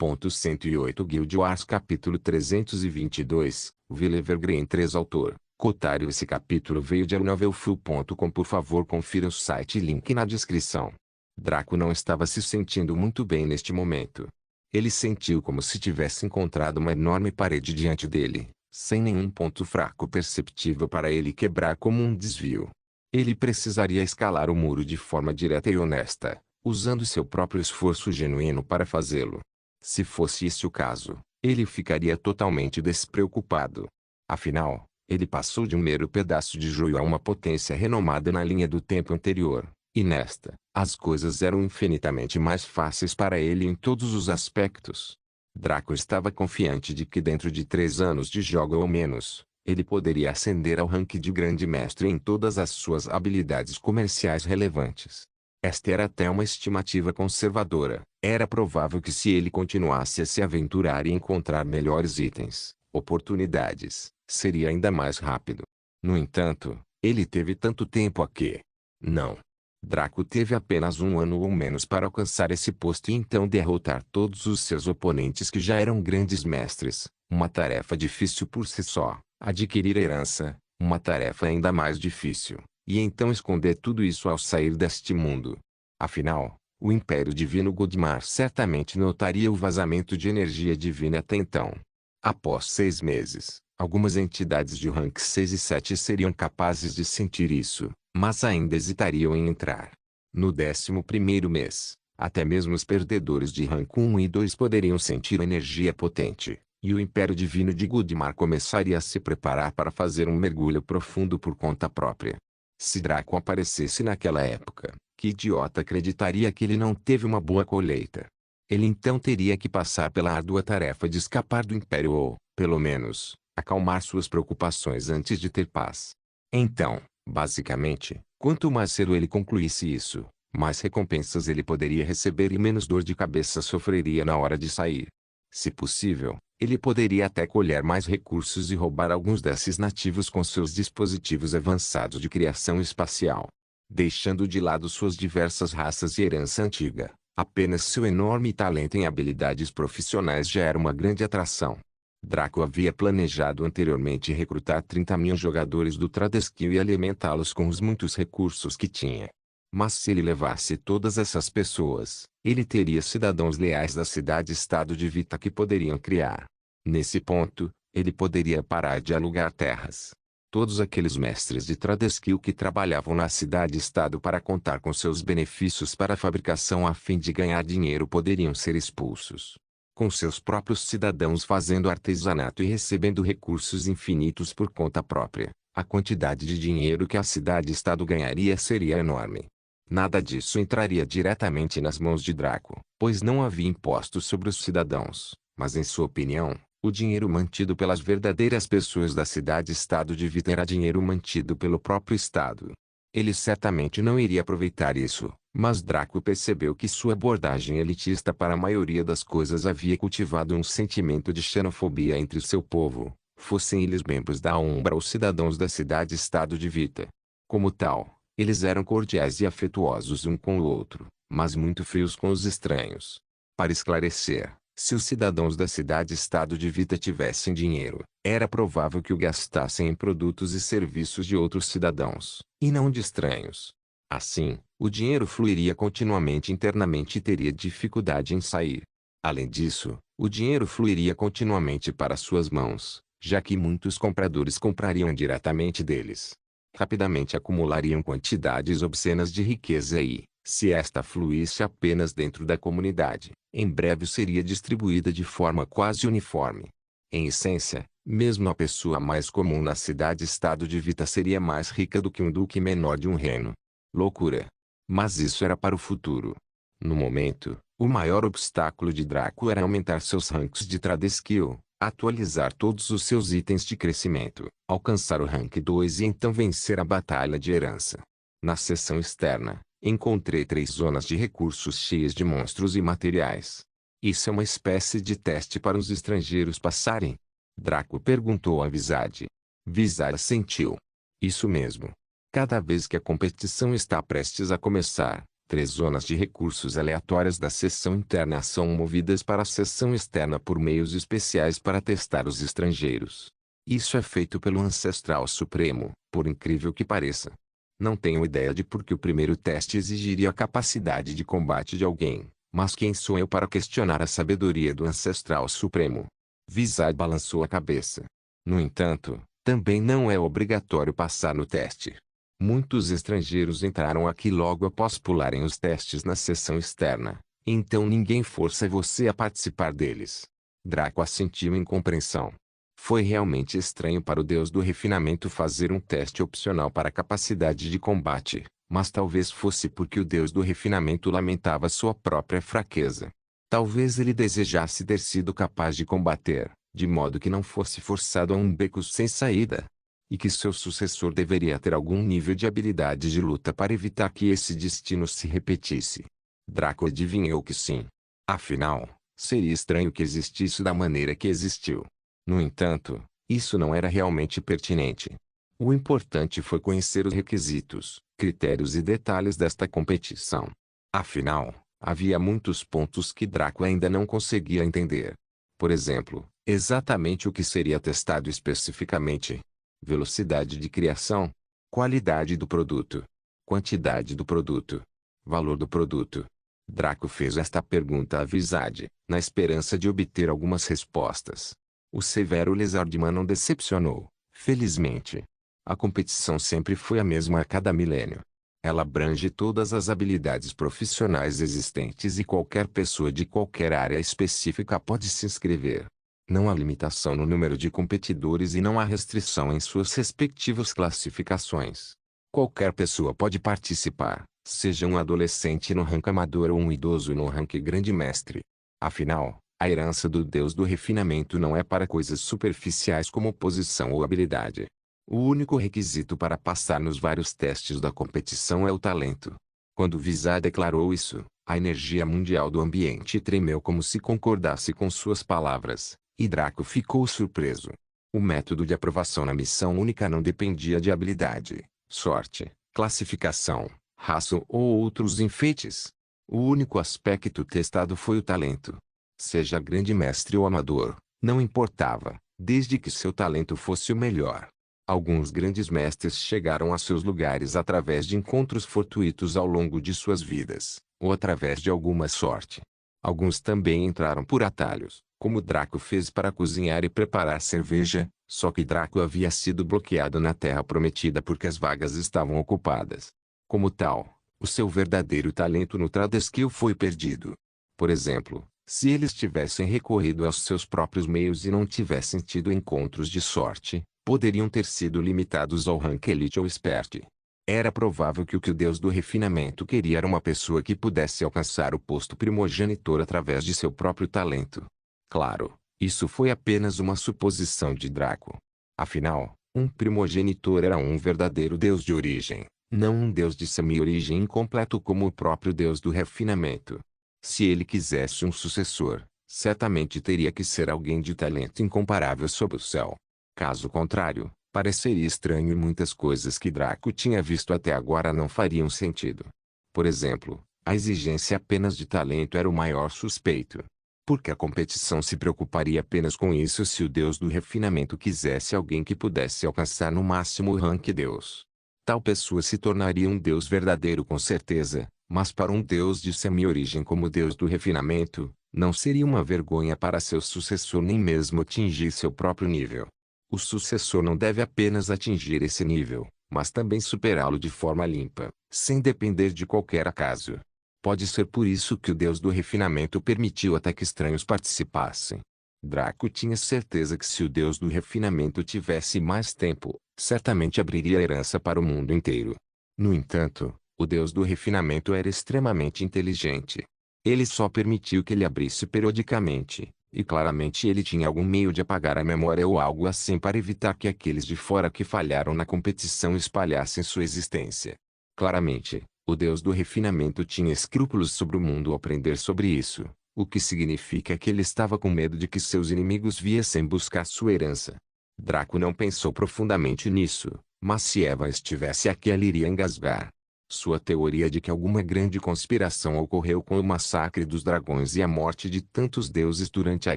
108 Guild Wars Capítulo 322, Will Evergreen 3 Autor, Cotário. Esse capítulo veio de novelfull.com. Por favor, confira o site e link na descrição. Draco não estava se sentindo muito bem neste momento. Ele sentiu como se tivesse encontrado uma enorme parede diante dele, sem nenhum ponto fraco perceptível para ele quebrar como um desvio. Ele precisaria escalar o muro de forma direta e honesta, usando seu próprio esforço genuíno para fazê-lo. Se fosse esse o caso, ele ficaria totalmente despreocupado. Afinal, ele passou de um mero pedaço de joio a uma potência renomada na linha do tempo anterior, e nesta, as coisas eram infinitamente mais fáceis para ele em todos os aspectos. Draco estava confiante de que dentro de 3 anos de jogo ou menos, ele poderia ascender ao rank de grande mestre em todas as suas habilidades comerciais relevantes. Esta era até uma estimativa conservadora. Era provável que se ele continuasse a se aventurar e encontrar melhores itens, oportunidades, seria ainda mais rápido. No entanto, ele teve tanto tempo a que... Não. Draco teve apenas 1 ano ou menos para alcançar esse posto e então derrotar todos os seus oponentes que já eram grandes mestres, uma tarefa difícil por si só. Adquirir herança, uma tarefa ainda mais difícil, e então esconder tudo isso ao sair deste mundo. Afinal, o Império Divino Godmar certamente notaria o vazamento de energia divina até então. Após 6 meses, algumas entidades de rank 6 e 7 seriam capazes de sentir isso, mas ainda hesitariam em entrar. No 11º mês, até mesmo os perdedores de rank 1 e 2 poderiam sentir energia potente, e o Império Divino de Godmar começaria a se preparar para fazer um mergulho profundo por conta própria. Se Draco aparecesse naquela época, que idiota acreditaria que ele não teve uma boa colheita? Ele então teria que passar pela árdua tarefa de escapar do Império ou, pelo menos, acalmar suas preocupações antes de ter paz. Então, basicamente, quanto mais cedo ele concluísse isso, mais recompensas ele poderia receber e menos dor de cabeça sofreria na hora de sair. Se possível, ele poderia até colher mais recursos e roubar alguns desses nativos com seus dispositivos avançados de criação espacial. Deixando de lado suas diversas raças e herança antiga, apenas seu enorme talento em habilidades profissionais já era uma grande atração. Draco havia planejado anteriormente recrutar 30.000 jogadores do Tradeskill e alimentá-los com os muitos recursos que tinha. Mas se ele levasse todas essas pessoas, ele teria cidadãos leais da cidade-estado de Vita que poderiam criar. Nesse ponto, ele poderia parar de alugar terras. Todos aqueles mestres de Tradeskill que trabalhavam na cidade-estado para contar com seus benefícios para a fabricação a fim de ganhar dinheiro poderiam ser expulsos. Com seus próprios cidadãos fazendo artesanato e recebendo recursos infinitos por conta própria, a quantidade de dinheiro que a cidade-estado ganharia seria enorme. Nada disso entraria diretamente nas mãos de Draco, pois não havia impostos sobre os cidadãos, mas em sua opinião, o dinheiro mantido pelas verdadeiras pessoas da cidade-estado de Vita era dinheiro mantido pelo próprio estado. Ele certamente não iria aproveitar isso, mas Draco percebeu que sua abordagem elitista para a maioria das coisas havia cultivado um sentimento de xenofobia entre seu povo, fossem eles membros da Umbra ou cidadãos da cidade-estado de Vita. Como tal, eles eram cordiais e afetuosos um com o outro, mas muito frios com os estranhos. Para esclarecer, se os cidadãos da cidade-estado de Vita tivessem dinheiro, era provável que o gastassem em produtos e serviços de outros cidadãos, e não de estranhos. Assim, o dinheiro fluiria continuamente internamente e teria dificuldade em sair. Além disso, o dinheiro fluiria continuamente para suas mãos, já que muitos compradores comprariam diretamente deles. Rapidamente acumulariam quantidades obscenas de riqueza e, se esta fluísse apenas dentro da comunidade, em breve seria distribuída de forma quase uniforme. Em essência, mesmo a pessoa mais comum na cidade-estado de Vita seria mais rica do que um duque menor de um reino. Loucura! Mas isso era para o futuro. No momento, o maior obstáculo de Draco era aumentar seus ranks de Tradeskill, atualizar todos os seus itens de crescimento, alcançar o rank 2 e então vencer a batalha de herança. Na seção externa, encontrei 3 zonas de recursos cheias de monstros e materiais. Isso é uma espécie de teste para os estrangeiros passarem? Draco perguntou a Visage. Visage assentiu. Isso mesmo. Cada vez que a competição está prestes a começar, 3 zonas de recursos aleatórias da seção interna são movidas para a seção externa por meios especiais para testar os estrangeiros. Isso é feito pelo Ancestral Supremo, por incrível que pareça. Não tenho ideia de por que o primeiro teste exigiria a capacidade de combate de alguém, mas quem sou eu para questionar a sabedoria do Ancestral Supremo? Vizard balançou a cabeça. No entanto, também não é obrigatório passar no teste. Muitos estrangeiros entraram aqui logo após pularem os testes na seção externa, então ninguém força você a participar deles. Draco assentiu em compreensão. Foi realmente estranho para o Deus do Refinamento fazer um teste opcional para a capacidade de combate, mas talvez fosse porque o Deus do Refinamento lamentava sua própria fraqueza. Talvez ele desejasse ter sido capaz de combater, de modo que não fosse forçado a um beco sem saída. E que seu sucessor deveria ter algum nível de habilidade de luta para evitar que esse destino se repetisse. Draco adivinhou que sim. Afinal, seria estranho que existisse da maneira que existiu. No entanto, isso não era realmente pertinente. O importante foi conhecer os requisitos, critérios e detalhes desta competição. Afinal, havia muitos pontos que Draco ainda não conseguia entender. Por exemplo, exatamente o que seria testado especificamente. Velocidade de criação, qualidade do produto, quantidade do produto, valor do produto. Draco fez esta pergunta a Vizard, na esperança de obter algumas respostas. O severo Lizardman não decepcionou, felizmente. A competição sempre foi a mesma a cada milênio. Ela abrange todas as habilidades profissionais existentes e qualquer pessoa de qualquer área específica pode se inscrever. Não há limitação no número de competidores e não há restrição em suas respectivas classificações. Qualquer pessoa pode participar, seja um adolescente no rank amador ou um idoso no rank grande mestre. Afinal, a herança do Deus do Refinamento não é para coisas superficiais como posição ou habilidade. O único requisito para passar nos vários testes da competição é o talento. Quando Vizard declarou isso, a energia mundial do ambiente tremeu como se concordasse com suas palavras. E Draco ficou surpreso. O método de aprovação na missão única não dependia de habilidade, sorte, classificação, raça ou outros enfeites. O único aspecto testado foi o talento. Seja grande mestre ou amador, não importava, desde que seu talento fosse o melhor. Alguns grandes mestres chegaram a seus lugares através de encontros fortuitos ao longo de suas vidas, ou através de alguma sorte. Alguns também entraram por atalhos, como Draco fez para cozinhar e preparar cerveja, só que Draco havia sido bloqueado na Terra Prometida porque as vagas estavam ocupadas. Como tal, o seu verdadeiro talento no Tradeskill foi perdido. Por exemplo, se eles tivessem recorrido aos seus próprios meios e não tivessem tido encontros de sorte, poderiam ter sido limitados ao rank Elite ou Expert. Era provável que o Deus do Refinamento queria era uma pessoa que pudesse alcançar o posto primogenitor através de seu próprio talento. Claro, isso foi apenas uma suposição de Draco. Afinal, um primogenitor era um verdadeiro Deus de origem, não um Deus de semi-origem incompleto como o próprio Deus do Refinamento. Se ele quisesse um sucessor, certamente teria que ser alguém de talento incomparável sob o céu. Caso contrário, pareceria estranho e muitas coisas que Draco tinha visto até agora não fariam sentido. Por exemplo, a exigência apenas de talento era o maior suspeito. Porque a competição se preocuparia apenas com isso se o Deus do Refinamento quisesse alguém que pudesse alcançar no máximo o rank Deus. Tal pessoa se tornaria um Deus verdadeiro com certeza, mas para um Deus de semi-origem como o Deus do Refinamento, não seria uma vergonha para seu sucessor nem mesmo atingir seu próprio nível. O sucessor não deve apenas atingir esse nível, mas também superá-lo de forma limpa, sem depender de qualquer acaso. Pode ser por isso que o Deus do Refinamento permitiu até que estranhos participassem. Draco tinha certeza que se o Deus do Refinamento tivesse mais tempo, certamente abriria a herança para o mundo inteiro. No entanto, o Deus do Refinamento era extremamente inteligente. Ele só permitiu que ele abrisse periodicamente, e claramente ele tinha algum meio de apagar a memória ou algo assim para evitar que aqueles de fora que falharam na competição espalhassem sua existência. Claramente, o Deus do Refinamento tinha escrúpulos sobre o mundo ao aprender sobre isso, o que significa que ele estava com medo de que seus inimigos viessem buscar sua herança. Draco não pensou profundamente nisso, mas se Eva estivesse aqui ela iria engasgar. Sua teoria de que alguma grande conspiração ocorreu com o massacre dos dragões e a morte de tantos deuses durante a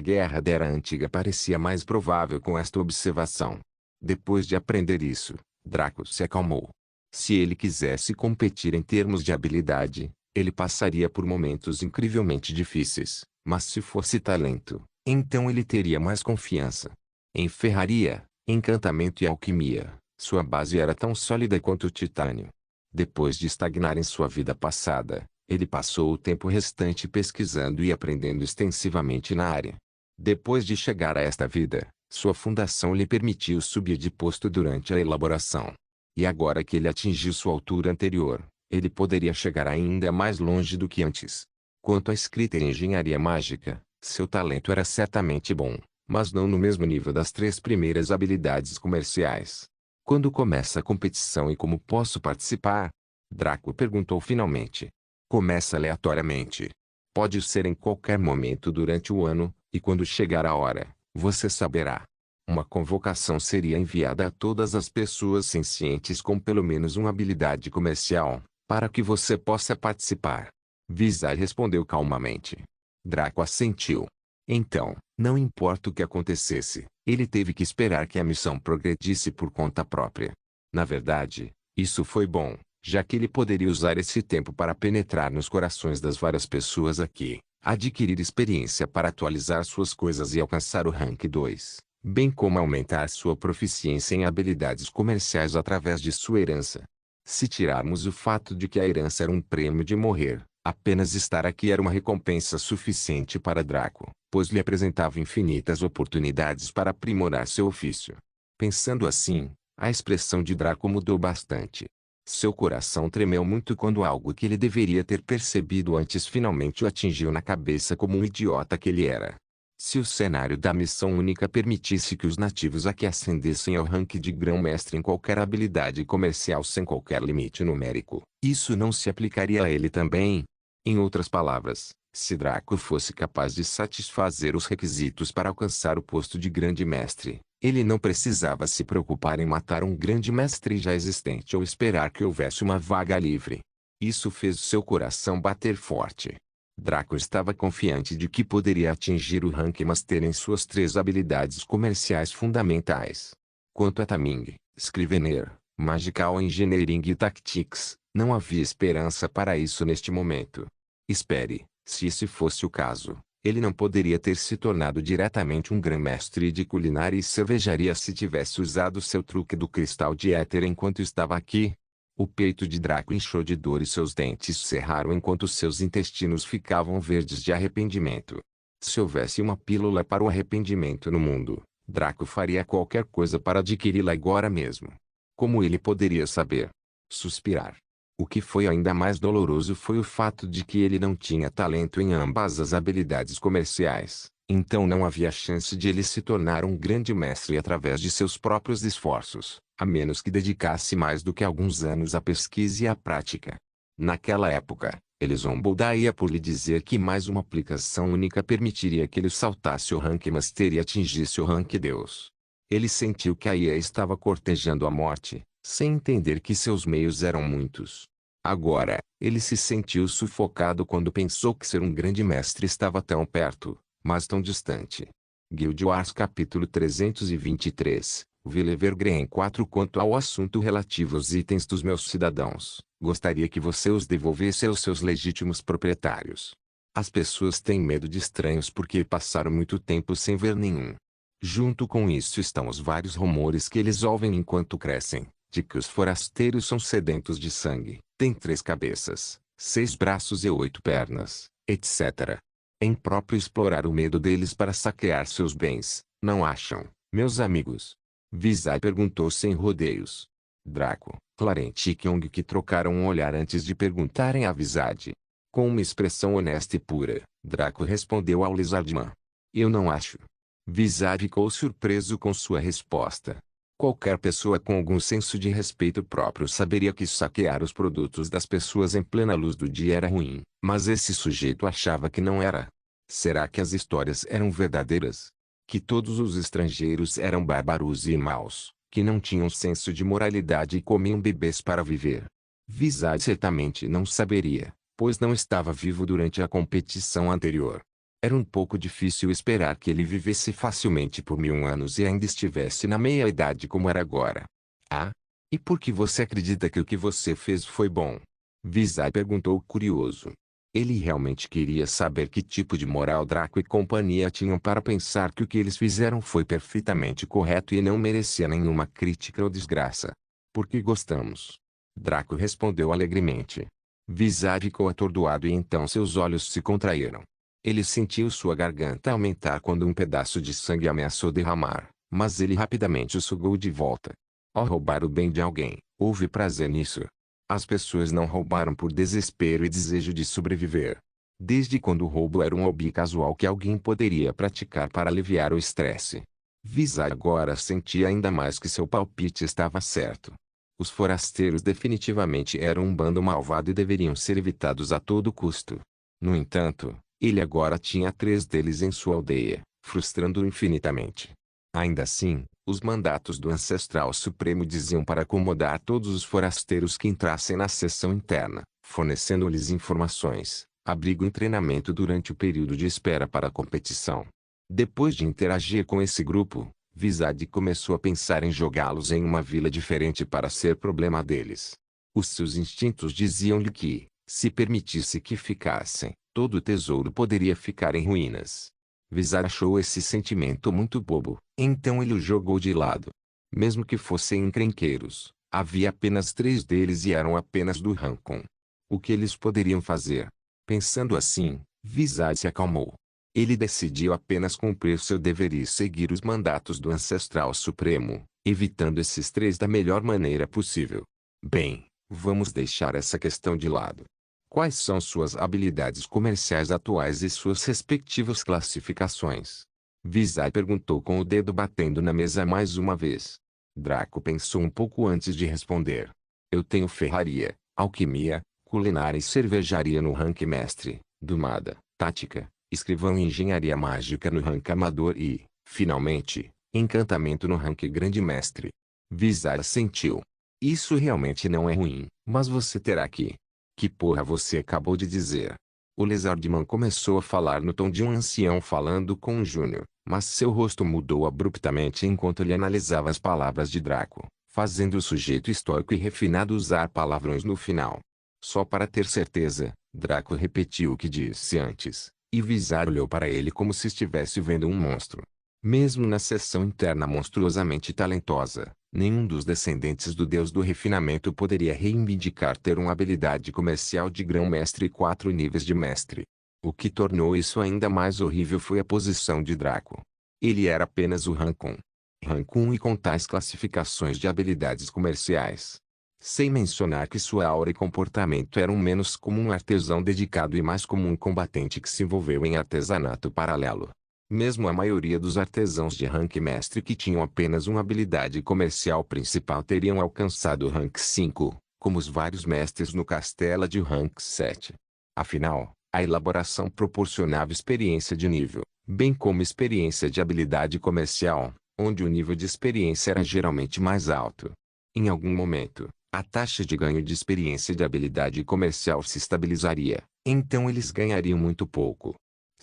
Guerra da Era Antiga parecia mais provável com esta observação. Depois de aprender isso, Draco se acalmou. Se ele quisesse competir em termos de habilidade, ele passaria por momentos incrivelmente difíceis, mas se fosse talento, então ele teria mais confiança. Em ferraria, encantamento e alquimia, sua base era tão sólida quanto o titânio. Depois de estagnar em sua vida passada, ele passou o tempo restante pesquisando e aprendendo extensivamente na área. Depois de chegar a esta vida, sua fundação lhe permitiu subir de posto durante a elaboração. E agora que ele atingiu sua altura anterior, ele poderia chegar ainda mais longe do que antes. Quanto à escrita e engenharia mágica, seu talento era certamente bom, mas não no mesmo nível das 3 primeiras habilidades comerciais. Quando começa a competição e como posso participar? Draco perguntou finalmente. Começa aleatoriamente. Pode ser em qualquer momento durante o ano, e quando chegar a hora, você saberá. Uma convocação seria enviada a todas as pessoas sencientes com pelo menos uma habilidade comercial, para que você possa participar. Vizar respondeu calmamente. Draco assentiu. Então, não importa o que acontecesse, ele teve que esperar que a missão progredisse por conta própria. Na verdade, isso foi bom, já que ele poderia usar esse tempo para penetrar nos corações das várias pessoas aqui, adquirir experiência para atualizar suas coisas e alcançar o rank 2, bem como aumentar sua proficiência em habilidades comerciais através de sua herança. Se tirarmos o fato de que a herança era um prêmio de morrer, apenas estar aqui era uma recompensa suficiente para Draco, pois lhe apresentava infinitas oportunidades para aprimorar seu ofício. Pensando assim, a expressão de Draco mudou bastante. Seu coração tremeu muito quando algo que ele deveria ter percebido antes finalmente o atingiu na cabeça como um idiota que ele era. Se o cenário da missão única permitisse que os nativos aqui ascendessem ao rank de grão-mestre em qualquer habilidade comercial sem qualquer limite numérico, isso não se aplicaria a ele também? Em outras palavras, se Draco fosse capaz de satisfazer os requisitos para alcançar o posto de grande mestre, ele não precisava se preocupar em matar um grande mestre já existente ou esperar que houvesse uma vaga livre. Isso fez seu coração bater forte. Draco estava confiante de que poderia atingir o rank master em suas 3 habilidades comerciais fundamentais. Quanto a Taming, Scrivener, Magical Engineering e Tactics, não havia esperança para isso neste momento. Espere, se esse fosse o caso, ele não poderia ter se tornado diretamente um grã-mestre de culinária e cervejaria se tivesse usado seu truque do cristal de éter enquanto estava aqui. O peito de Draco inchou de dor e seus dentes cerraram enquanto seus intestinos ficavam verdes de arrependimento. Se houvesse uma pílula para o arrependimento no mundo, Draco faria qualquer coisa para adquiri-la agora mesmo. Como ele poderia saber? Suspirar. O que foi ainda mais doloroso foi o fato de que ele não tinha talento em ambas as habilidades comerciais, então não havia chance de ele se tornar um grande mestre através de seus próprios esforços, a menos que dedicasse mais do que alguns anos à pesquisa e à prática. Naquela época, ele zombou da IA por lhe dizer que mais uma aplicação única permitiria que ele saltasse o rank master e atingisse o rank Deus. Ele sentiu que a IA estava cortejando a morte, sem entender que seus meios eram muitos. Agora, ele se sentiu sufocado quando pensou que ser um grande mestre estava tão perto, mas tão distante. Guild Wars capítulo 323, Evergreen 4. Quanto ao assunto relativo aos itens dos meus cidadãos, gostaria que você os devolvesse aos seus legítimos proprietários. As pessoas têm medo de estranhos porque passaram muito tempo sem ver nenhum. Junto com isso estão os vários rumores que eles ouvem enquanto crescem, de que os forasteiros são sedentos de sangue, têm 3 cabeças, 6 braços e 8 pernas, etc. É impróprio explorar o medo deles para saquear seus bens, não acham, meus amigos? Vizai perguntou sem rodeios. Draco, Clarente e Kyong que trocaram um olhar antes de perguntarem a Vizard. Com uma expressão honesta e pura, Draco respondeu ao Lizardman. Eu não acho. Vizard ficou surpreso com sua resposta. Qualquer pessoa com algum senso de respeito próprio saberia que saquear os produtos das pessoas em plena luz do dia era ruim, mas esse sujeito achava que não era. Será que as histórias eram verdadeiras? Que todos os estrangeiros eram bárbaros e maus, que não tinham senso de moralidade e comiam bebês para viver? Visage certamente não saberia, pois não estava vivo durante a competição anterior. Era um pouco difícil esperar que ele vivesse facilmente por 1000 anos e ainda estivesse na meia-idade como era agora. Ah? E por que você acredita que o que você fez foi bom? Visage perguntou curioso. Ele realmente queria saber que tipo de moral Draco e companhia tinham para pensar que o que eles fizeram foi perfeitamente correto e não merecia nenhuma crítica ou desgraça. Porque gostamos. Draco respondeu alegremente. Visage ficou atordoado e então seus olhos se contraíram. Ele sentiu sua garganta aumentar quando um pedaço de sangue ameaçou derramar, mas ele rapidamente o sugou de volta. Ao roubar o bem de alguém, houve prazer nisso. As pessoas não roubaram por desespero e desejo de sobreviver. Desde quando o roubo era um hobby casual que alguém poderia praticar para aliviar o estresse. Visage agora sentia ainda mais que seu palpite estava certo. Os forasteiros definitivamente eram um bando malvado e deveriam ser evitados a todo custo. No entanto, ele agora tinha 3 deles em sua aldeia, frustrando-o infinitamente. Ainda assim, os mandatos do Ancestral Supremo diziam para acomodar todos os forasteiros que entrassem na seção interna, fornecendo-lhes informações, abrigo e treinamento durante o período de espera para a competição. Depois de interagir com esse grupo, Visage começou a pensar em jogá-los em uma vila diferente para ser problema deles. Os seus instintos diziam-lhe que, se permitisse que ficassem, todo o tesouro poderia ficar em ruínas. Visage achou esse sentimento muito bobo, então ele o jogou de lado. Mesmo que fossem encrenqueiros, havia apenas 3 deles e eram apenas do Rancon. O que eles poderiam fazer? Pensando assim, Visage se acalmou. Ele decidiu apenas cumprir seu dever e seguir os mandatos do Ancestral Supremo, evitando esses 3 da melhor maneira possível. Bem, vamos deixar essa questão de lado. Quais são suas habilidades comerciais atuais e suas respectivas classificações? Visage perguntou com o dedo batendo na mesa mais uma vez. Draco pensou um pouco antes de responder. Eu tenho ferraria, alquimia, culinária e cervejaria no rank mestre, domada, tática, escrivão e engenharia mágica no rank amador e, finalmente, encantamento no rank grande mestre. Visage sentiu. Isso realmente não é ruim, mas você terá que... Que porra você acabou de dizer? O Lizardman começou a falar no tom de um ancião falando com um júnior, mas seu rosto mudou abruptamente enquanto ele analisava as palavras de Draco, fazendo o sujeito estoico e refinado usar palavrões no final. Só para ter certeza, Draco repetiu o que disse antes, e Visage olhou para ele como se estivesse vendo um monstro. Mesmo na seção interna monstruosamente talentosa, nenhum dos descendentes do deus do refinamento poderia reivindicar ter uma habilidade comercial de grão-mestre e 4 níveis de mestre. O que tornou isso ainda mais horrível foi a posição de Draco. Ele era apenas o Rancon. Rancon e com tais classificações de habilidades comerciais. Sem mencionar que sua aura e comportamento eram menos como um artesão dedicado e mais como um combatente que se envolveu em artesanato paralelo. Mesmo a maioria dos artesãos de rank mestre que tinham apenas uma habilidade comercial principal teriam alcançado o rank 5, como os vários mestres no castelo de rank 7. Afinal, a elaboração proporcionava experiência de nível, bem como experiência de habilidade comercial, onde o nível de experiência era geralmente mais alto. Em algum momento, a taxa de ganho de experiência de habilidade comercial se estabilizaria, então eles ganhariam muito pouco.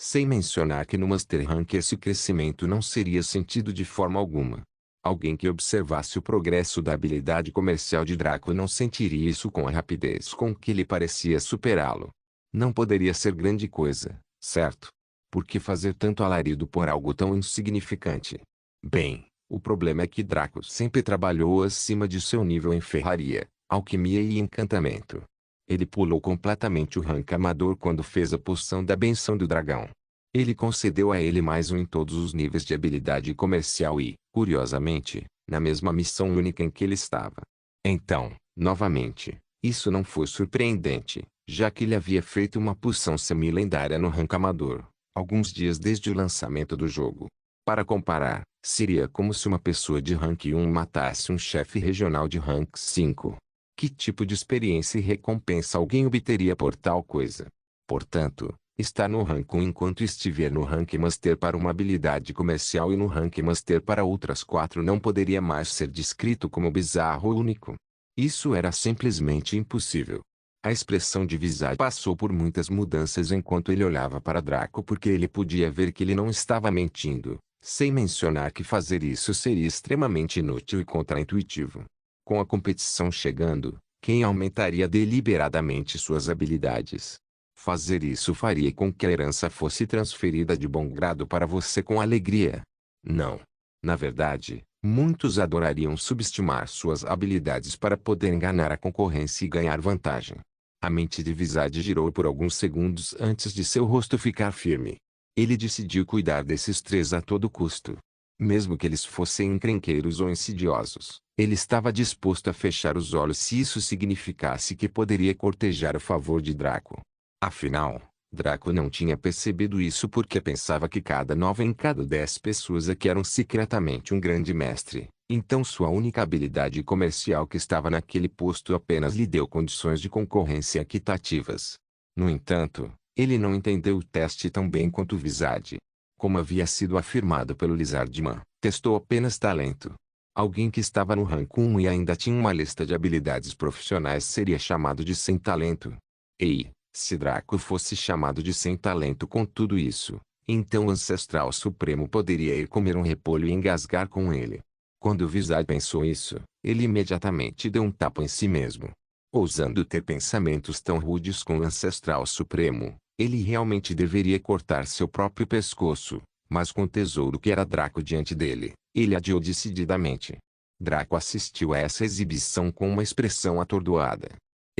Sem mencionar que no Master Rank esse crescimento não seria sentido de forma alguma. Alguém que observasse o progresso da habilidade comercial de Draco não sentiria isso com a rapidez com que ele parecia superá-lo. Não poderia ser grande coisa, certo? Por que fazer tanto alarido por algo tão insignificante? Bem, o problema é que Draco sempre trabalhou acima de seu nível em ferraria, alquimia e encantamento. Ele pulou completamente o rank amador quando fez a poção da benção do dragão. Ele concedeu a ele mais um em todos os níveis de habilidade comercial e, curiosamente, na mesma missão única em que ele estava. Então, novamente, isso não foi surpreendente, já que ele havia feito uma poção semi-lendária no rank amador, alguns dias desde o lançamento do jogo. Para comparar, seria como se uma pessoa de rank 1 matasse um chefe regional de rank 5. Que tipo de experiência e recompensa alguém obteria por tal coisa? Portanto, estar no rank 1 enquanto estiver no rank Master para uma habilidade comercial e no rank Master para outras 4 não poderia mais ser descrito como bizarro ou único. Isso era simplesmente impossível. A expressão de Visage passou por muitas mudanças enquanto ele olhava para Draco porque ele podia ver que ele não estava mentindo, sem mencionar que fazer isso seria extremamente inútil e contraintuitivo. Com a competição chegando, quem aumentaria deliberadamente suas habilidades? Fazer isso faria com que a herança fosse transferida de bom grado para você com alegria. Não. Na verdade, muitos adorariam subestimar suas habilidades para poder enganar a concorrência e ganhar vantagem. A mente de Visage girou por alguns segundos antes de seu rosto ficar firme. Ele decidiu cuidar desses três a todo custo. Mesmo que eles fossem encrenqueiros ou insidiosos, ele estava disposto a fechar os olhos se isso significasse que poderia cortejar o favor de Draco. Afinal, Draco não tinha percebido isso porque pensava que cada 9 em cada 10 pessoas aqui eram secretamente um grande mestre. Então sua única habilidade comercial que estava naquele posto apenas lhe deu condições de concorrência equitativas. No entanto, ele não entendeu o teste tão bem quanto Visage. Como havia sido afirmado pelo Lizardman, testou apenas talento. Alguém que estava no rank 1 e ainda tinha uma lista de habilidades profissionais seria chamado de sem talento. Ei, se Draco fosse chamado de sem talento com tudo isso, então o Ancestral Supremo poderia ir comer um repolho e engasgar com ele. Quando Visage pensou isso, ele imediatamente deu um tapa em si mesmo. Ousando ter pensamentos tão rudes com o Ancestral Supremo, ele realmente deveria cortar seu próprio pescoço, mas com o tesouro que era Draco diante dele, ele adiou decididamente. Draco assistiu a essa exibição com uma expressão atordoada.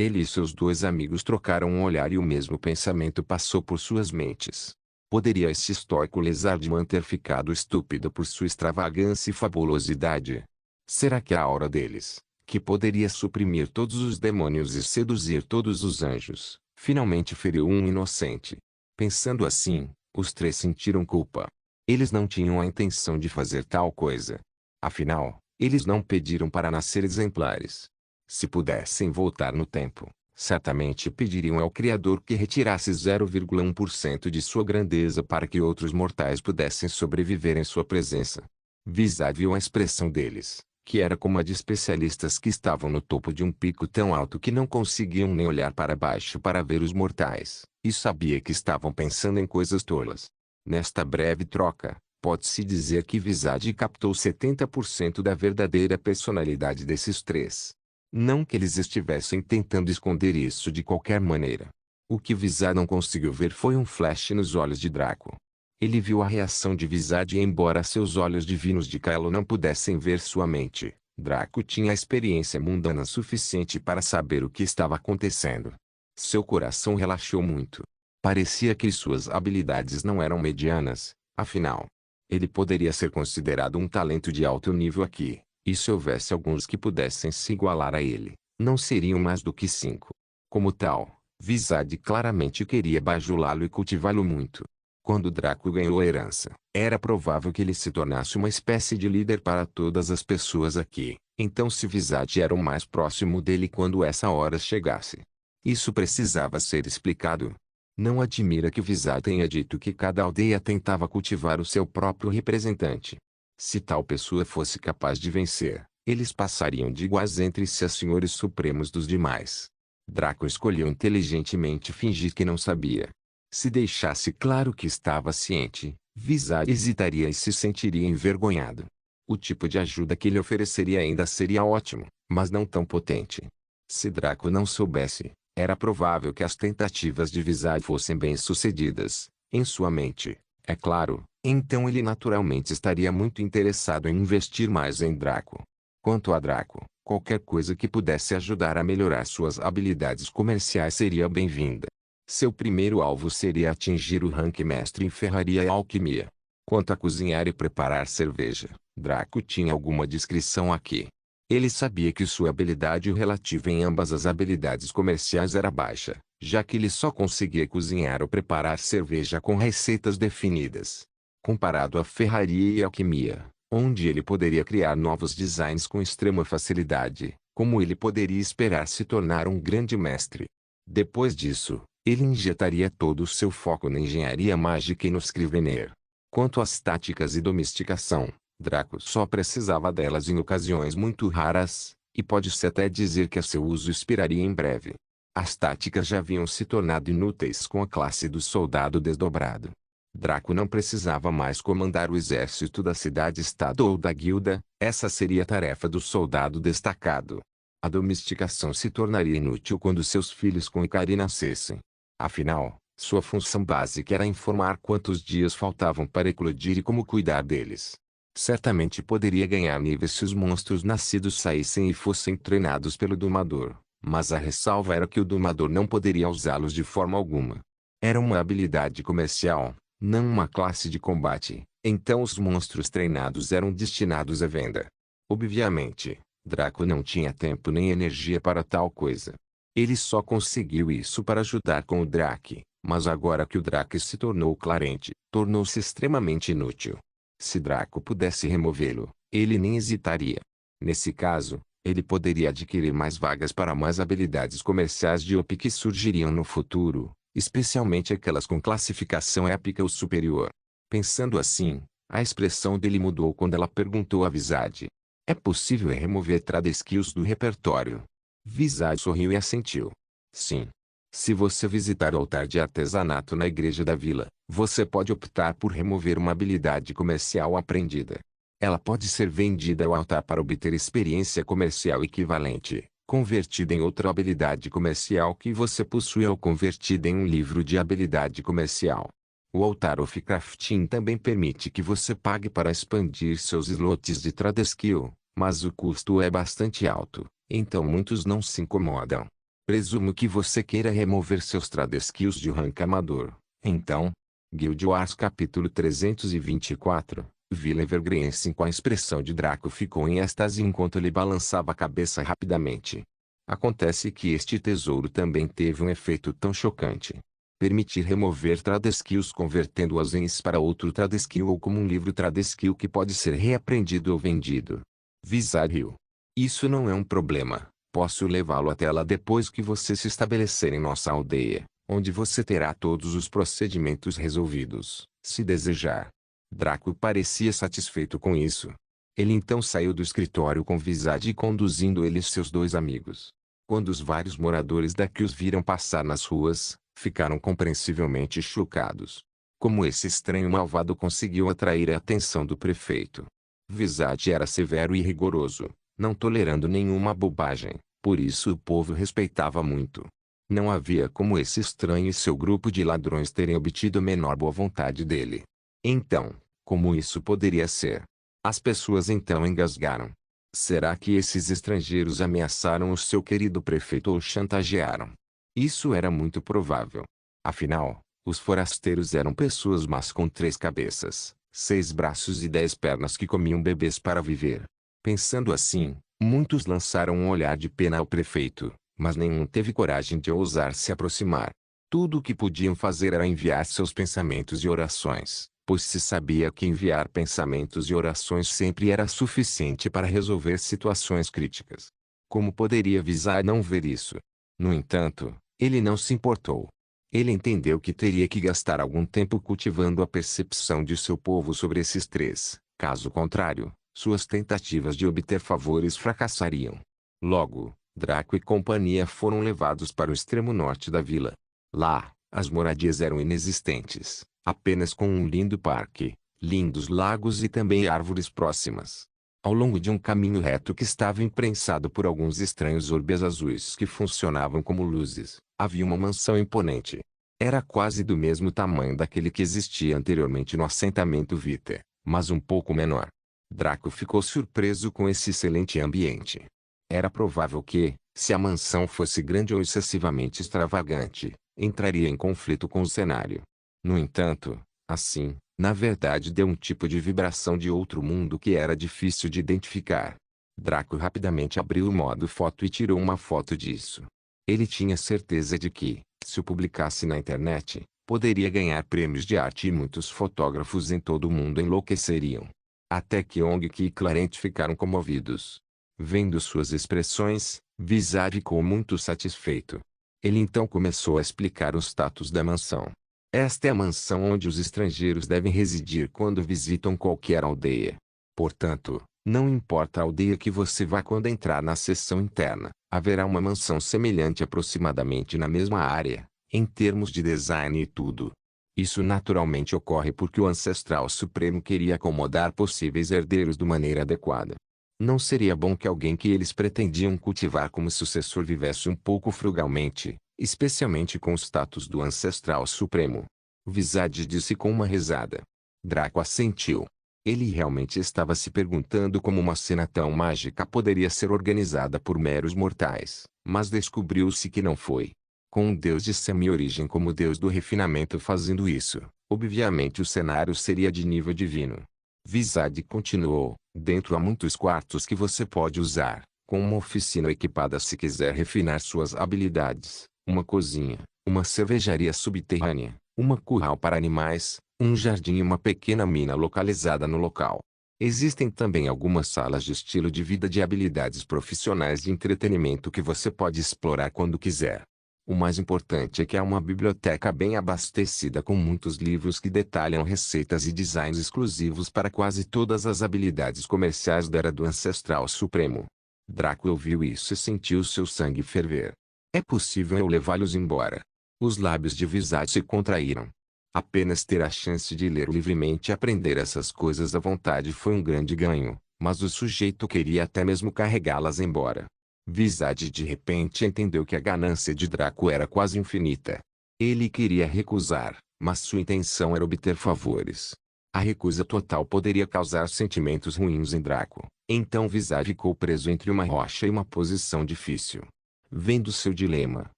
Ele e seus dois amigos trocaram um olhar e o mesmo pensamento passou por suas mentes. Poderia esse estoico Lizardman ter ficado estúpido por sua extravagância e fabulosidade? Será que a aura deles, que poderia suprimir todos os demônios e seduzir todos os anjos, finalmente feriu um inocente? Pensando assim, os três sentiram culpa. Eles não tinham a intenção de fazer tal coisa. Afinal, eles não pediram para nascer exemplares. Se pudessem voltar no tempo, certamente pediriam ao Criador que retirasse 0,1% de sua grandeza para que outros mortais pudessem sobreviver em sua presença. Visage viu a expressão deles, que era como a de especialistas que estavam no topo de um pico tão alto que não conseguiam nem olhar para baixo para ver os mortais, e sabia que estavam pensando em coisas tolas. Nesta breve troca, pode-se dizer que Visage captou 70% da verdadeira personalidade desses três. Não que eles estivessem tentando esconder isso de qualquer maneira. O que Visage não conseguiu ver foi um flash nos olhos de Draco. Ele viu a reação de Visage e embora seus olhos divinos de Kylo não pudessem ver sua mente, Draco tinha a experiência mundana suficiente para saber o que estava acontecendo. Seu coração relaxou muito. Parecia que suas habilidades não eram medianas, afinal. Ele poderia ser considerado um talento de alto nível aqui. E se houvesse alguns que pudessem se igualar a ele, não seriam mais do que 5. Como tal, Visage claramente queria bajulá-lo e cultivá-lo muito. Quando Draco ganhou a herança, era provável que ele se tornasse uma espécie de líder para todas as pessoas aqui. Então se Visage era o mais próximo dele quando essa hora chegasse. Isso precisava ser explicado. Não admira que Visage tenha dito que cada aldeia tentava cultivar o seu próprio representante. Se tal pessoa fosse capaz de vencer, eles passariam de iguais entre si a senhores supremos dos demais. Draco escolheu inteligentemente fingir que não sabia. Se deixasse claro que estava ciente, Visage hesitaria e se sentiria envergonhado. O tipo de ajuda que ele ofereceria ainda seria ótimo, mas não tão potente. Se Draco não soubesse, era provável que as tentativas de Visage fossem bem-sucedidas, em sua mente, é claro. Então ele naturalmente estaria muito interessado em investir mais em Draco. Quanto a Draco, qualquer coisa que pudesse ajudar a melhorar suas habilidades comerciais seria bem-vinda. Seu primeiro alvo seria atingir o rank mestre em ferraria e alquimia. Quanto a cozinhar e preparar cerveja, Draco tinha alguma discrição aqui. Ele sabia que sua habilidade relativa em ambas as habilidades comerciais era baixa, já que ele só conseguia cozinhar ou preparar cerveja com receitas definidas. Comparado à ferraria e alquimia, onde ele poderia criar novos designs com extrema facilidade, como ele poderia esperar se tornar um grande mestre? Depois disso, ele injetaria todo o seu foco na engenharia mágica e no Scrivener. Quanto às táticas e domesticação, Draco só precisava delas em ocasiões muito raras, E pode-se até dizer que seu uso expiraria em breve. As táticas já haviam se tornado inúteis com a classe do soldado desdobrado. Draco não precisava mais comandar o exército da cidade-estado ou da guilda, essa seria a tarefa do soldado destacado. A domesticação se tornaria inútil quando seus filhos com Ikari nascessem. Afinal, sua função básica era informar quantos dias faltavam para eclodir e como cuidar deles. Certamente poderia ganhar níveis se os monstros nascidos saíssem e fossem treinados pelo domador, mas a ressalva era que o domador não poderia usá-los de forma alguma. Era uma habilidade comercial, não uma classe de combate, então os monstros treinados eram destinados à venda. Obviamente, Draco não tinha tempo nem energia para tal coisa. Ele só conseguiu isso para ajudar com o Drake, mas agora que o Drake se tornou Clarente, tornou-se extremamente inútil. Se Draco pudesse removê-lo, ele nem hesitaria. Nesse caso, ele poderia adquirir mais vagas para mais habilidades comerciais de OP que surgiriam no futuro, especialmente aquelas com classificação épica ou superior. Pensando assim, a expressão dele mudou quando ela perguntou a Visage: "É possível remover trade skills do repertório?" Visage sorriu e assentiu. "Sim. Se você visitar o altar de artesanato na igreja da vila, você pode optar por remover uma habilidade comercial aprendida. Ela pode ser vendida ao altar para obter experiência comercial equivalente, convertida em outra habilidade comercial que você possui ou convertida em um livro de habilidade comercial. O altar of Crafting também permite que você pague para expandir seus slots de trade skill, mas o custo é bastante alto, então muitos não se incomodam. Presumo que você queira remover seus trade skills de rank amador, então." Guild Wars capítulo 324, Vila Evergreen. Com a expressão de Draco ficou em êxtase enquanto ele balançava a cabeça rapidamente. Acontece que este tesouro também teve um efeito tão chocante. Permitir remover trade skills convertendo-as em para outro trade skill ou como um livro trade skill que pode ser reaprendido ou vendido. Visage riu. "Isso não é um problema. Posso levá-lo até lá depois que você se estabelecer em nossa aldeia, onde você terá todos os procedimentos resolvidos, se desejar." Draco parecia satisfeito com isso. Ele então saiu do escritório com Visage conduzindo ele e seus dois amigos. Quando os vários moradores daqui os viram passar nas ruas, ficaram compreensivelmente chocados. Como esse estranho malvado conseguiu atrair a atenção do prefeito? Visage era severo e rigoroso, não tolerando nenhuma bobagem, por isso o povo respeitava muito. Não havia como esse estranho e seu grupo de ladrões terem obtido a menor boa vontade dele. Então, como isso poderia ser? As pessoas então engasgaram. Será que esses estrangeiros ameaçaram o seu querido prefeito ou o chantagearam? Isso era muito provável. Afinal, os forasteiros eram pessoas más com 3 cabeças, 6 braços e 10 pernas que comiam bebês para viver. Pensando assim, muitos lançaram um olhar de pena ao prefeito, mas nenhum teve coragem de ousar se aproximar. Tudo o que podiam fazer era enviar seus pensamentos e orações, pois se sabia que enviar pensamentos e orações sempre era suficiente para resolver situações críticas. Como poderia Visage não ver isso? No entanto, ele não se importou. Ele entendeu que teria que gastar algum tempo cultivando a percepção de seu povo sobre esses 3, caso contrário, suas tentativas de obter favores fracassariam. Logo, Draco e companhia foram levados para o extremo norte da vila. Lá, as moradias eram inexistentes, apenas com um lindo parque, lindos lagos e também árvores próximas. Ao longo de um caminho reto que estava imprensado por alguns estranhos orbes azuis que funcionavam como luzes, havia uma mansão imponente. Era quase do mesmo tamanho daquele que existia anteriormente no assentamento Vita, mas um pouco menor. Draco ficou surpreso com esse excelente ambiente. Era provável que, se a mansão fosse grande ou excessivamente extravagante, entraria em conflito com o cenário. No entanto, assim, na verdade deu um tipo de vibração de outro mundo que era difícil de identificar. Draco rapidamente abriu o modo foto e tirou uma foto disso. Ele tinha certeza de que, se o publicasse na internet, poderia ganhar prêmios de arte e muitos fotógrafos em todo o mundo enlouqueceriam. Até que Ong-Ki e Clarent ficaram comovidos. Vendo suas expressões, Visage ficou muito satisfeito. Ele então começou a explicar o status da mansão. Esta é a mansão onde os estrangeiros devem residir quando visitam qualquer aldeia. Portanto, Não importa a aldeia que você vá, quando entrar na seção interna, haverá uma mansão semelhante aproximadamente na mesma área, em termos de design e tudo. Isso naturalmente ocorre porque o Ancestral Supremo queria acomodar possíveis herdeiros de maneira adequada. Não seria bom que alguém que eles pretendiam cultivar como sucessor vivesse um pouco frugalmente, especialmente com o status do Ancestral Supremo? Visage disse com uma risada. Draco assentiu. Ele realmente estava se perguntando como uma cena tão mágica poderia ser organizada por meros mortais, mas descobriu-se que não foi. Com um deus de semi-origem como o deus do refinamento fazendo isso, obviamente o cenário seria de nível divino. Visage continuou: dentro há muitos quartos que você pode usar, com uma oficina equipada se quiser refinar suas habilidades, uma cozinha, uma cervejaria subterrânea, uma curral para animais, um jardim e uma pequena mina localizada no local. Existem também algumas salas de estilo de vida de habilidades profissionais de entretenimento que você pode explorar quando quiser. O mais importante é que há uma biblioteca bem abastecida com muitos livros que detalham receitas e designs exclusivos para quase todas as habilidades comerciais da Era do Ancestral Supremo. Draco ouviu isso e sentiu seu sangue ferver. É possível eu levá-los embora? Os lábios de Visage se contraíram. Apenas ter a chance de ler livremente e aprender essas coisas à vontade foi um grande ganho, mas o sujeito queria até mesmo carregá-las embora. Visage de repente entendeu que a ganância de Draco era quase infinita. Ele queria recusar, mas sua intenção era obter favores. A recusa total poderia causar sentimentos ruins em Draco, então Visage ficou preso entre uma rocha e uma posição difícil. Vendo seu dilema,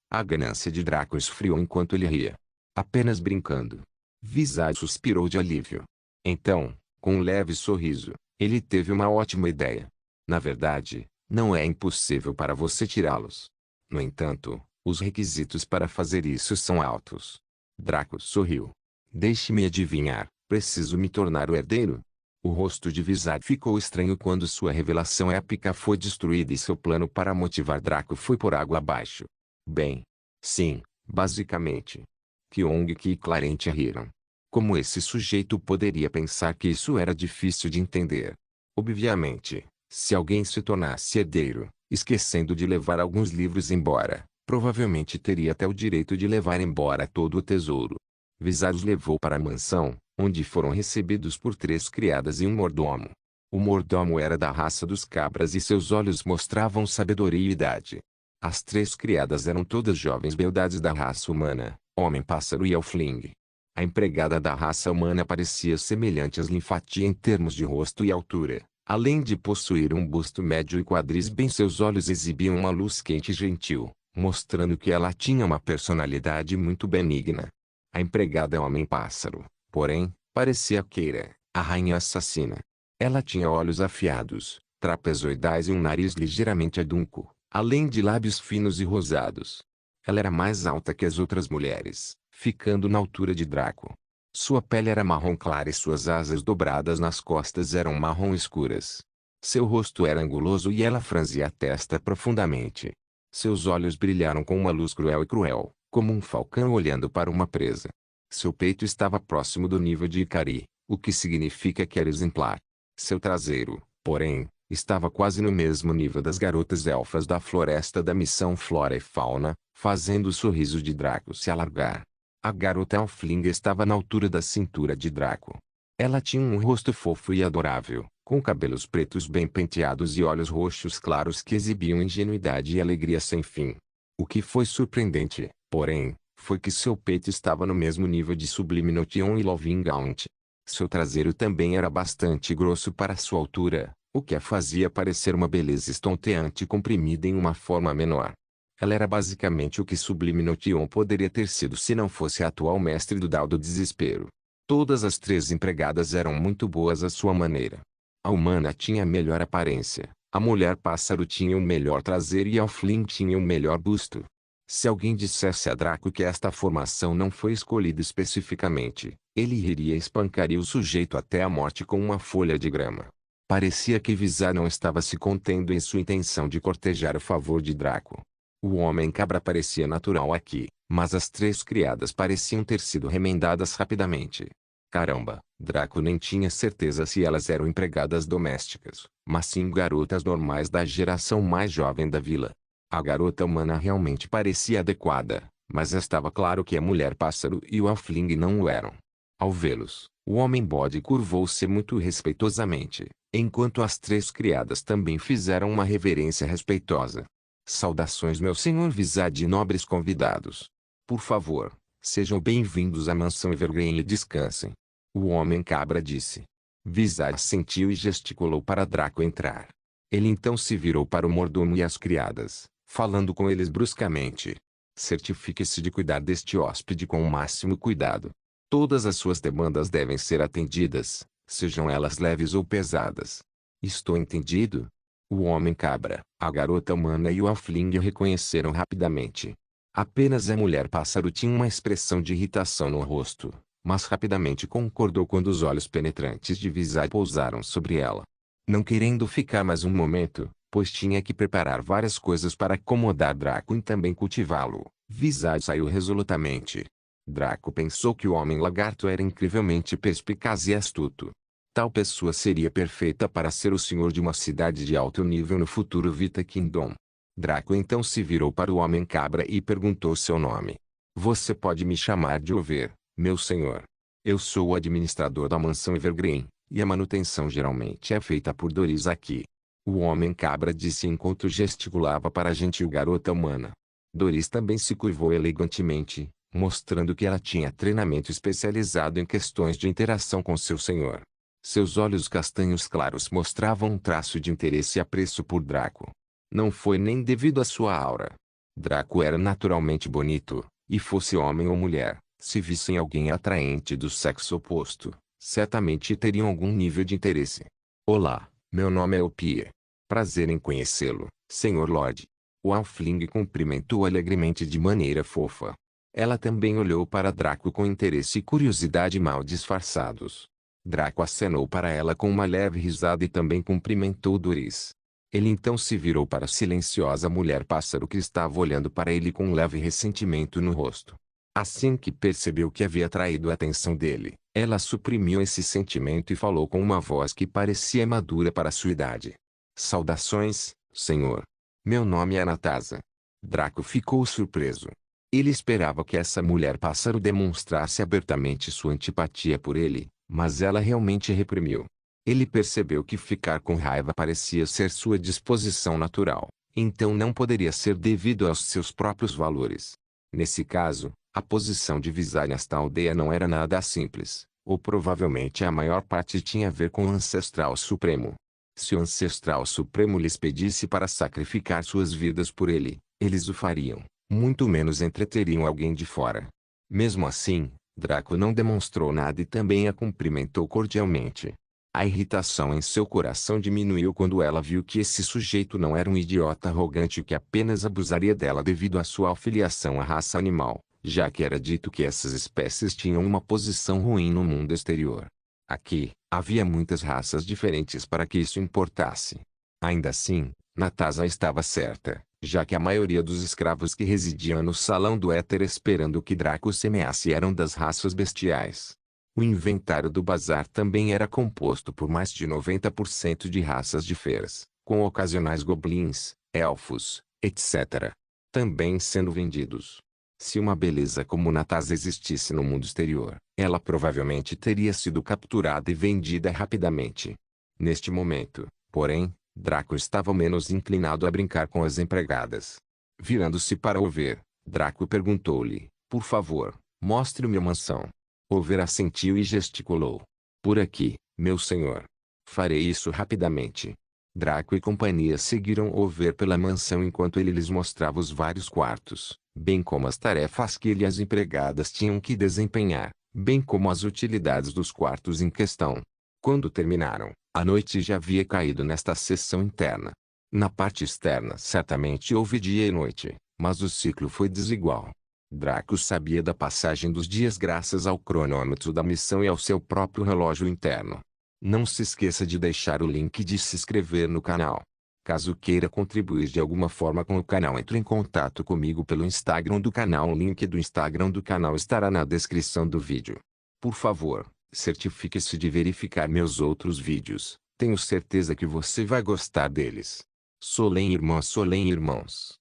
a ganância de Draco esfriou enquanto ele ria. Apenas brincando. Visage suspirou de alívio. Então, com um leve sorriso, ele teve uma ótima ideia. Na verdade, não é impossível para você tirá-los. No entanto, os requisitos para fazer isso são altos. Draco sorriu. Deixe-me adivinhar, preciso me tornar o herdeiro? O rosto de Visage ficou estranho quando sua revelação épica foi destruída e seu plano para motivar Draco foi por água abaixo. Bem, sim, basicamente. Kyong-ki e Clarente riram. Como esse sujeito poderia pensar que isso era difícil de entender? Obviamente, se alguém se tornasse herdeiro, esquecendo de levar alguns livros embora, provavelmente teria até o direito de levar embora todo o tesouro. Visage levou para a mansão, onde foram recebidos por 3 criadas e um mordomo. O mordomo era da raça dos cabras e seus olhos mostravam sabedoria e idade. As 3 criadas eram todas jovens beldades da raça humana, homem-pássaro e elfling. A empregada da raça humana parecia semelhante às Linfatia em termos de rosto e altura, além de possuir um busto médio e quadris bem. Seus olhos exibiam uma luz quente e gentil, mostrando que ela tinha uma personalidade muito benigna. A empregada homem-pássaro, porém, parecia Keira, a rainha assassina. Ela tinha olhos afiados, trapezoidais e um nariz ligeiramente adunco, além de lábios finos e rosados. Ela era mais alta que as outras mulheres, ficando na altura de Draco. Sua pele era marrom clara e suas asas dobradas nas costas eram marrom escuras. Seu rosto era anguloso e ela franzia a testa profundamente. Seus olhos brilharam com uma luz cruel, como um falcão olhando para uma presa. Seu peito estava próximo do nível de Ikari, o que significa que era exemplar. Seu traseiro, porém, estava quase no mesmo nível das garotas elfas da floresta da missão Flora e Fauna, fazendo o sorriso de Draco se alargar. A garota elfling estava na altura da cintura de Draco. Ela tinha um rosto fofo e adorável, com cabelos pretos bem penteados e olhos roxos claros que exibiam ingenuidade e alegria sem fim. O que foi surpreendente, porém, foi que seu peito estava no mesmo nível de Sublime Notion e Loving Gaunt. Seu traseiro também era bastante grosso para sua altura, o que a fazia parecer uma beleza estonteante comprimida em uma forma menor. Ela era basicamente o que Sublime Notion poderia ter sido se não fosse a atual mestre do Dao do Desespero. Todas as 3 empregadas eram muito boas à sua maneira. A humana tinha a melhor aparência, a mulher-pássaro tinha o melhor traseiro e a elfling tinha o melhor busto. Se alguém dissesse a Draco que esta formação não foi escolhida especificamente, ele riria e espancaria o sujeito até a morte com uma folha de grama. Parecia que Visage não estava se contendo em sua intenção de cortejar o favor de Draco. O homem-cabra parecia natural aqui, mas as 3 criadas pareciam ter sido remendadas rapidamente. Caramba, Draco nem tinha certeza se elas eram empregadas domésticas, mas sim garotas normais da geração mais jovem da vila. A garota humana realmente parecia adequada, mas estava claro que a mulher-pássaro e o halfling não o eram. Ao vê-los, o homem-bode curvou-se muito respeitosamente, enquanto as três criadas também fizeram uma reverência respeitosa. Saudações, meu senhor Visage e nobres convidados. Por favor, sejam bem-vindos à mansão Evergreen e descansem. O homem-cabra disse. Visage assentiu e gesticulou para Draco entrar. Ele então se virou para o mordomo e as criadas, falando com eles bruscamente. Certifique-se de cuidar deste hóspede com o máximo cuidado. Todas as suas demandas devem ser atendidas, sejam elas leves ou pesadas. Estou entendido? O homem-cabra, a garota humana e o halfling o reconheceram rapidamente. Apenas a mulher-pássaro tinha uma expressão de irritação no rosto, mas rapidamente concordou quando os olhos penetrantes de Visage pousaram sobre ela. Não querendo ficar mais um momento, pois tinha que preparar várias coisas para acomodar Draco e também cultivá-lo, Visage saiu resolutamente. Draco pensou que o homem-lagarto era incrivelmente perspicaz e astuto. Tal pessoa seria perfeita para ser o senhor de uma cidade de alto nível no futuro Vita Kingdom. Draco então se virou para o homem-cabra e perguntou seu nome. Você pode me chamar de Over, meu senhor. Eu sou o administrador da mansão Evergreen, e a manutenção geralmente é feita por Doris aqui. O homem-cabra disse enquanto gesticulava para a gentil garota humana. Doris também se curvou elegantemente, mostrando que ela tinha treinamento especializado em questões de interação com seu senhor. Seus olhos castanhos claros mostravam um traço de interesse e apreço por Draco. Não foi nem devido à sua aura. Draco era naturalmente bonito, e fosse homem ou mulher, se vissem alguém atraente do sexo oposto, certamente teriam algum nível de interesse. Olá, meu nome é Opie. Prazer em conhecê-lo, Sr. Lord. O halfling cumprimentou alegremente de maneira fofa. Ela também olhou para Draco com interesse e curiosidade mal disfarçados. Draco acenou para ela com uma leve risada e também cumprimentou Doris. Ele então se virou para a silenciosa mulher-pássaro que estava olhando para ele com um leve ressentimento no rosto. Assim que percebeu que havia atraído a atenção dele, ela suprimiu esse sentimento e falou com uma voz que parecia madura para sua idade. Saudações, senhor. Meu nome é Natasa. Draco ficou surpreso. Ele esperava que essa mulher-pássaro demonstrasse abertamente sua antipatia por ele, mas ela realmente reprimiu. Ele percebeu que ficar com raiva parecia ser sua disposição natural, então não poderia ser devido aos seus próprios valores. Nesse caso, a posição de Visage nesta aldeia não era nada simples, ou provavelmente a maior parte tinha a ver com o Ancestral Supremo. Se o Ancestral Supremo lhes pedisse para sacrificar suas vidas por ele, eles o fariam, muito menos entreteriam alguém de fora. Mesmo assim, Draco não demonstrou nada e também a cumprimentou cordialmente. A irritação em seu coração diminuiu quando ela viu que esse sujeito não era um idiota arrogante que apenas abusaria dela devido à sua afiliação à raça animal, já que era dito que essas espécies tinham uma posição ruim no mundo exterior. Aqui, havia muitas raças diferentes para que isso importasse. Ainda assim, Natasa estava certa, já que a maioria dos escravos que residiam no Salão do Éter esperando que Draco semeasse eram das raças bestiais. O inventário do bazar também era composto por mais de 90% de raças de feras, com ocasionais goblins, elfos, etc. também sendo vendidos. Se uma beleza como Natasa existisse no mundo exterior, ela provavelmente teria sido capturada e vendida rapidamente. Neste momento, porém, Draco estava menos inclinado a brincar com as empregadas. Virando-se para Over, Draco perguntou-lhe, por favor, mostre-me a mansão. Over assentiu e gesticulou. Por aqui, meu senhor. Farei isso rapidamente. Draco e companhia seguiram Over pela mansão enquanto ele lhes mostrava os vários quartos, bem como as tarefas que ele e as empregadas tinham que desempenhar, bem como as utilidades dos quartos em questão. Quando terminaram, a noite já havia caído nesta seção interna. Na parte externa certamente houve dia e noite, mas o ciclo foi desigual. Draco sabia da passagem dos dias graças ao cronômetro da missão e ao seu próprio relógio interno. Não se esqueça de deixar o link de se inscrever no canal. Caso queira contribuir de alguma forma com o canal, entre em contato comigo pelo Instagram do canal. O link do Instagram do canal estará na descrição do vídeo. Por favor, Certifique-se de verificar meus outros vídeos. Tenho certeza que você vai gostar deles. Solem irmãos.